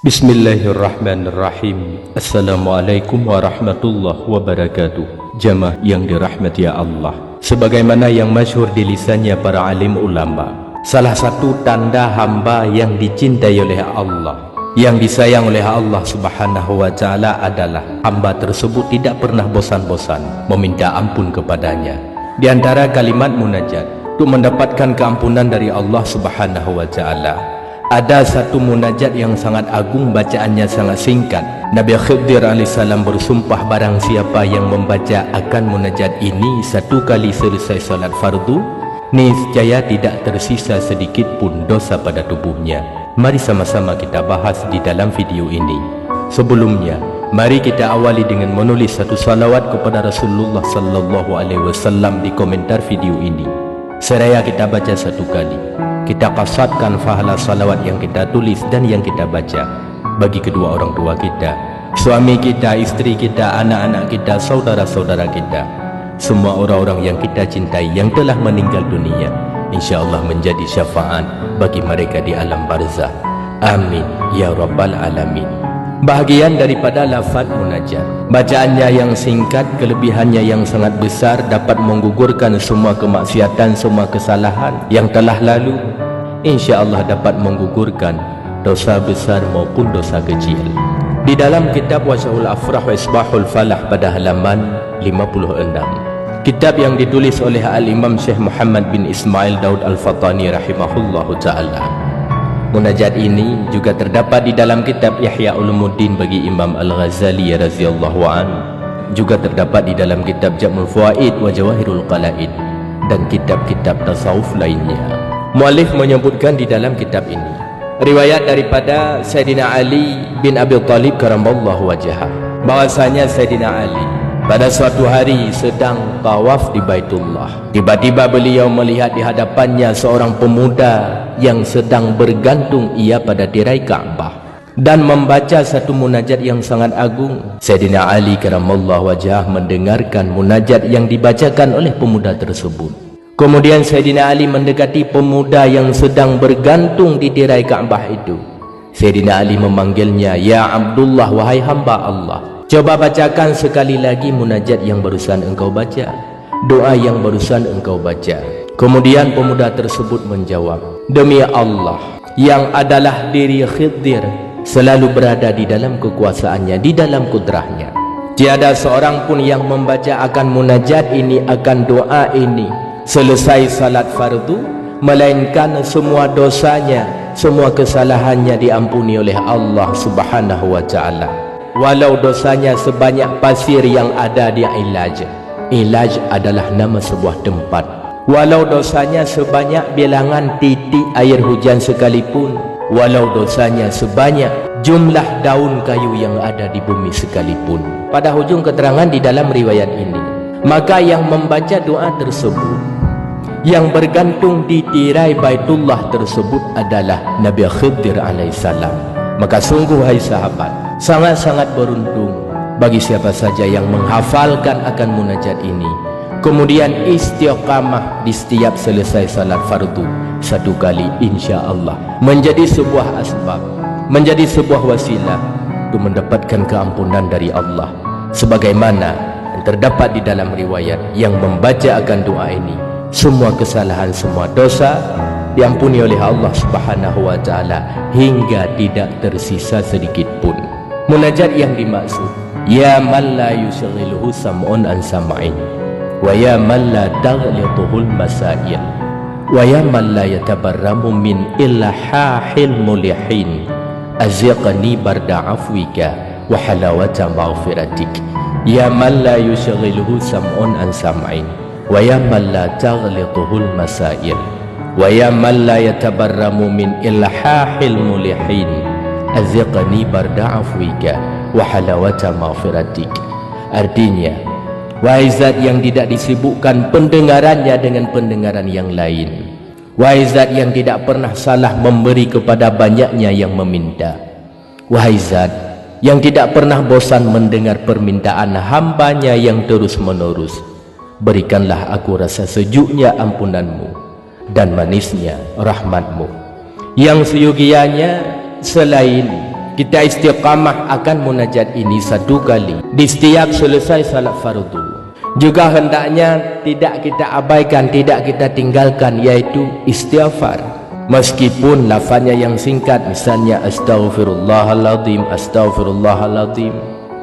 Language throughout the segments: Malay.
Bismillahirrahmanirrahim. Assalamualaikum warahmatullahi wabarakatuh. Jamaah yang dirahmati Allah, sebagaimana yang masyhur di lisannya para alim ulama, salah satu tanda hamba yang dicintai oleh Allah, yang disayang oleh Allah subhanahu wa ta'ala adalah hamba tersebut tidak pernah bosan-bosan meminta ampun kepadanya. Di antara kalimat munajat untuk mendapatkan keampunan dari Allah subhanahu wa ta'ala, ada satu munajat yang sangat agung, bacaannya sangat singkat. Nabi Khidir alaihissalam bersumpah, barang siapa yang membaca akan munajat ini satu kali selesai salat fardu, niscaya tidak tersisa sedikit pun dosa pada tubuhnya. Mari sama-sama kita bahas di dalam video ini. Sebelumnya, mari kita awali dengan menulis satu salawat kepada Rasulullah sallallahu alaihi wasallam di komentar video ini. Seraya kita baca satu kali, kita qasatkan pahala salawat yang kita tulis dan yang kita baca bagi kedua orang tua kita, suami kita, istri kita, anak-anak kita, saudara-saudara kita, semua orang-orang yang kita cintai yang telah meninggal dunia, insyaallah menjadi syafaat bagi mereka di alam barzah. Amin ya rabbal alamin. Bahagian daripada lafaz munajat, bacaannya yang singkat, kelebihannya yang sangat besar, dapat menggugurkan semua kemaksiatan, semua kesalahan yang telah lalu. InsyaAllah dapat menggugurkan dosa besar maupun dosa kecil. Di dalam kitab Wasyahul Afrah wa Isbahul Falah pada halaman 56, kitab yang ditulis oleh Al-Imam Syekh Muhammad bin Ismail Daud Al-Fatani rahimahullahu ta'ala. Munajat ini juga terdapat di dalam kitab Ihya Ulumuddin bagi Imam Al-Ghazali radhiyallahu anhu, juga terdapat di dalam kitab Jam'ul Fawaid wa Jawahirul Qala'id dan kitab-kitab tasawuf lainnya. Muallif menyebutkan di dalam kitab ini riwayat daripada Sayyidina Ali bin Abi Thalib karamallahu wajhah, bahwasanya Sayyidina Ali pada suatu hari sedang tawaf di Baitullah. Tiba-tiba beliau melihat di hadapannya seorang pemuda yang sedang bergantung ia pada tirai Ka'bah dan membaca satu munajat yang sangat agung. Sayyidina Ali karamallahu wajhah mendengarkan munajat yang dibacakan oleh pemuda tersebut. Kemudian Sayyidina Ali mendekati pemuda yang sedang bergantung di tirai Ka'bah itu. Sayyidina Ali memanggilnya, "Ya Abdullah, wahai hamba Allah, coba bacakan sekali lagi munajat yang barusan engkau baca, doa yang barusan engkau baca." Kemudian pemuda tersebut menjawab, "Demi Allah yang adalah diri Khidir selalu berada di dalam kekuasaannya, di dalam kudrahnya, tiada seorang pun yang membaca akan munajat ini, akan doa ini selesai salat fardu, melainkan semua dosanya, semua kesalahannya diampuni oleh Allah subhanahu wa ta'ala, walau dosanya sebanyak pasir yang ada di Ilaj. Ilaj adalah nama sebuah tempat. Walau dosanya sebanyak bilangan titik air hujan sekalipun, walau dosanya sebanyak jumlah daun kayu yang ada di bumi sekalipun." Pada hujung keterangan di dalam riwayat ini, maka yang membaca doa tersebut, yang bergantung di tirai Baitullah tersebut adalah Nabi Khidir alaihissalam. Maka sungguh hai sahabat, sangat-sangat beruntung bagi siapa saja yang menghafalkan akan munajat ini, kemudian istiqamah di setiap selesai salat fardu satu kali, insya-Allah menjadi sebuah asbab, menjadi sebuah wasilah untuk mendapatkan keampunan dari Allah, sebagaimana yang terdapat di dalam riwayat, yang membaca akan doa ini semua kesalahan, semua dosa diampuni oleh Allah subhanahu wa ta'ala hingga tidak tersisa sedikit pun. Munajat yang dimaksud, ya man la yushghiluhu sam'un an sam'in, wa ya man la taghlituhul masail, wa ya man la yatabarramu min illa hahil mulihin, aziqni barda afwika wa halawata maghfiratik. Ya man la yushghiluhu sam'un an sam'in, wa ya man la taghlituhul masail, wa ya man la yatabarramu min ilhahil mulihin, aziqni barda afwika wa halawata maghfiratik. Artinya, wahai zat yang tidak disibukkan pendengarannya dengan pendengaran yang lain, wahai zat yang tidak pernah salah memberi kepada banyaknya yang meminta, wahai zat yang tidak pernah bosan mendengar permintaan hambanya yang terus menerus, berikanlah aku rasa sejuknya ampunanmu dan manisnya rahmatmu, yang seyogianya selain kita istiqamah akan munajat ini 1 kali di setiap selesai salat fardu. Juga hendaknya tidak kita abaikan, tidak kita tinggalkan, yaitu istighfar. Meskipun lafaznya yang singkat, misalnya astaghfirullahaladzim, astaghfirullahaladzim,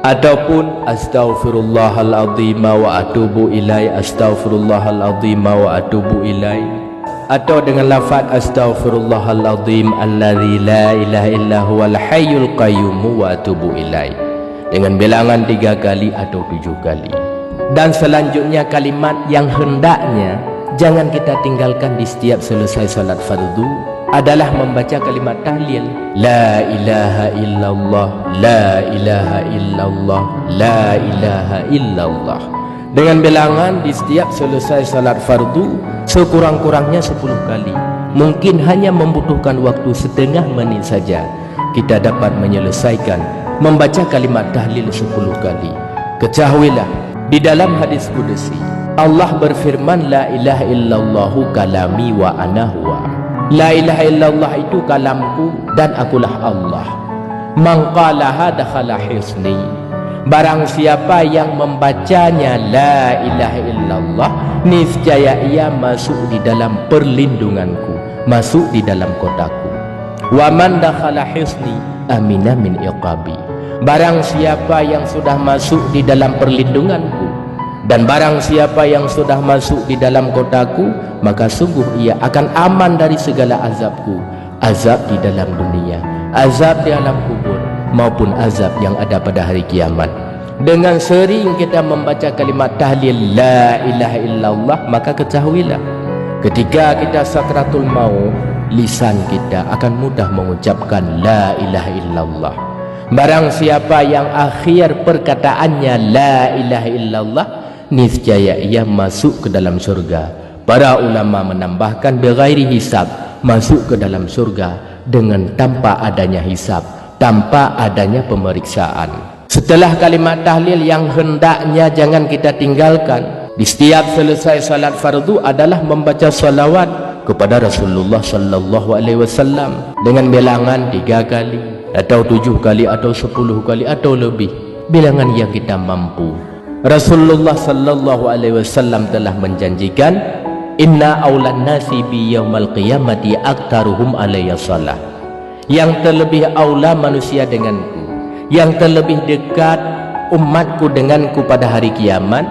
ataupun astaghfirullahaladzim wa atubu ilai, astaghfirullahaladzim wa atubu ilai, atau dengan lafaz astaghfirullahaladzim alladzi la ilaha illa huwal hayyul qayyum wa atubu ilai, dengan bilangan 3 kali atau 7 kali. Dan selanjutnya kalimat yang hendaknya jangan kita tinggalkan di setiap selesai salat fardu adalah membaca kalimat tahlil, la ilaha illallah, la ilaha illallah, la ilaha illallah, dengan bilangan di setiap selesai salat fardu sekurang-kurangnya 10 kali. Mungkin hanya membutuhkan waktu setengah menit saja kita dapat menyelesaikan membaca kalimat tahlil 10 kali. Ketahuilah, di dalam hadis qudsi Allah berfirman, la ilaha illallahu kalami wa ana huwa. La ilaha illallah itu kalamku dan akulah Allah. Man qalaha dakhala hisni. Barang siapa yang membacanya la ilaha illallah, niscaya ia masuk di dalam perlindunganku, masuk di dalam kotaku. Wa man dakhala hisni amina min iqabi. Barang siapa yang sudah masuk di dalam perlindunganku, dan barang siapa yang sudah masuk di dalam kotaku, maka sungguh ia akan aman dari segala azabku, azab di dalam dunia, azab di alam kubur, maupun azab yang ada pada hari kiamat. Dengan sering kita membaca kalimat tahlil la ilaha illallah, maka ketahuilah ketika kita sakratul maut, lisan kita akan mudah mengucapkan la ilaha illallah. Barang siapa yang akhir perkataannya la ilaha illallah, niscaya ia masuk ke dalam surga. Para ulama menambahkan bighairi hisab, masuk ke dalam surga dengan tanpa adanya hisab, tanpa adanya pemeriksaan. Setelah kalimat tahlil yang hendaknya jangan kita tinggalkan di setiap selesai salat fardu adalah membaca salawat kepada Rasulullah sallallahu alaihi wasallam dengan bilangan 3 kali atau 7 kali atau 10 kali atau lebih, bilangan yang kita mampu. Rasulullah sallallahu alaihi wasallam telah menjanjikan, inna aulan nasi bi yaumal qiyamati aktaruhum alayya salah. Yang terlebih aula manusia denganku, yang terlebih dekat umatku denganku pada hari kiamat,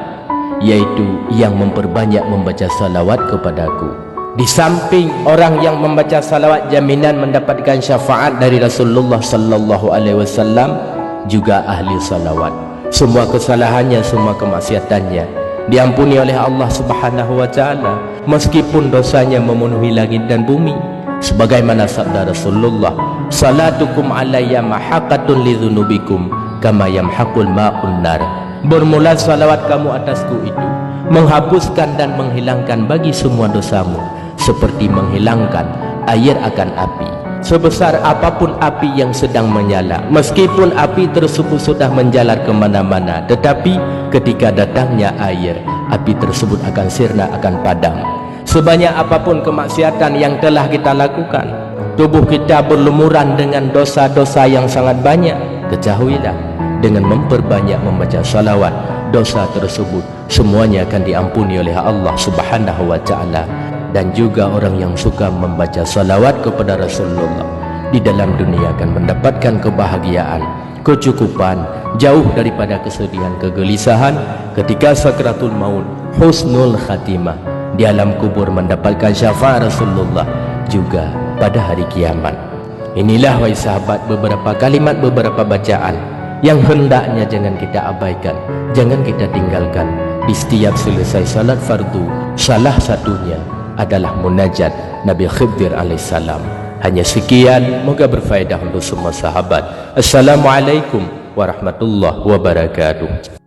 yaitu yang memperbanyak membaca salawat kepadaku. Di samping orang yang membaca salawat jaminan mendapatkan syafaat dari Rasulullah sallallahu alaihi wasallam, juga ahli salawat, semua kesalahannya, semua kemaksiatannya diampuni oleh Allah Subhanahu wa taala, meskipun dosanya memenuhi langit dan bumi. Sebagaimana sabda Rasulullah, salatukum alayya mahaqatun lidzunubikum kama yamhaqul ma'un nar. Bermula salawat kamu atasku itu menghapuskan dan menghilangkan bagi semua dosamu, seperti menghilangkan air akan api. Sebesar apapun api yang sedang menyala, meskipun api tersebut sudah menjalar kemana-mana, tetapi ketika datangnya air, api tersebut akan sirna, akan padam. Sebanyak apapun kemaksiatan yang telah kita lakukan, tubuh kita berlumuran dengan dosa-dosa yang sangat banyak, ketahuilah dengan memperbanyak membaca salawat, dosa tersebut semuanya akan diampuni oleh Allah Subhanahu wa taala. Dan juga orang yang suka membaca salawat kepada Rasulullah di dalam dunia akan mendapatkan kebahagiaan, kecukupan, jauh daripada kesedihan, kegelisahan ketika sakratul maut, husnul khatimah, di alam kubur mendapatkan syafaat Rasulullah, juga pada hari kiamat. Inilah wahai sahabat beberapa kalimat, beberapa bacaan yang hendaknya jangan kita abaikan, jangan kita tinggalkan di setiap selesai salat fardu. Salah satunya adalah munajat Nabi Khidir alaihissalam. Hanya sekian, moga berfaedah untuk semua sahabat. Assalamualaikum warahmatullahi wabarakatuh.